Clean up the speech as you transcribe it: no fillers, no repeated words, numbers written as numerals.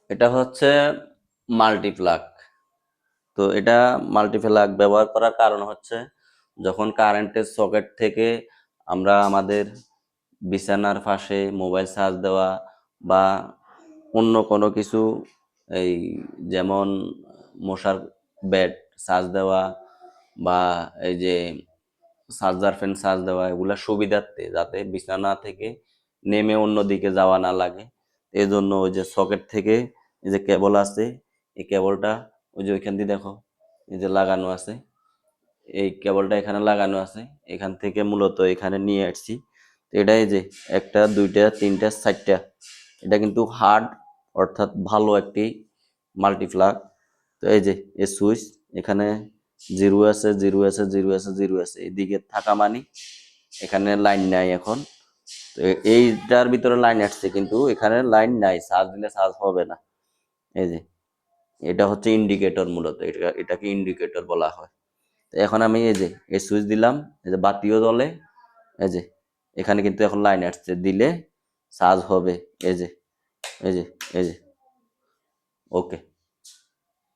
এটা হচ্ছে মাল্টিপ্লাগ। তো এটা মাল্টিপ্লাগ ব্যবহার করার কারণ হচ্ছে যখন কারেন্টের সকেট থেকে আমরা আমাদের বিছানার পাশে মোবাইল চার্জ দেওয়া বা অন্য কোনো কিছু, এই যেমন মশার ব্যাট চার্জ দেওয়া বা এই যে চার্জার ফ্যান চার্জ দেওয়া, এগুলা সুবিধার্থে যাতে বিছানা থেকে নেমে অন্যদিকে যাওয়া না লাগে, এই জন্য ওই যে সকেট থেকে এই যে কেবল আছে, এই কেবলটা ওই যে ওইখান দিয়ে দেখো এই যে লাগানো আছে, এই কেবলটা এখানে লাগানো আছে, এখান থেকে মূলত এখানে নিয়ে আসছি। তো এটাই যে একটা দুইটা তিনটা চারটা, এটা কিন্তু হার্ড অর্থাৎ ভালো একটি মাল্টিপ্লাগ। তো এই যে এই সুইচ, এখানে জিরো আছে জিরো আছে জিরো আছে জিরো আছে, এদিকে থাকা মানে এখানে লাইন নাই এখন। তো এইটার ভিতরে লাইন আসছে কিন্তু এখানে লাইন নাই, চার্জ দিলে চার্জ হবে না। এই যে এটা হচ্ছে ইন্ডিকেটর, মূলত এটাকে ইন্ডিকেটর বলা হয়। তো এখন আমি এই যে এই সুইচ দিলাম, এই যে বাতিও জ্বলে, এই যে এখানে কিন্তু এখন লাইন আসছে, দিলে চার্জ হবে। এই যে এই যে এই যে ওকে।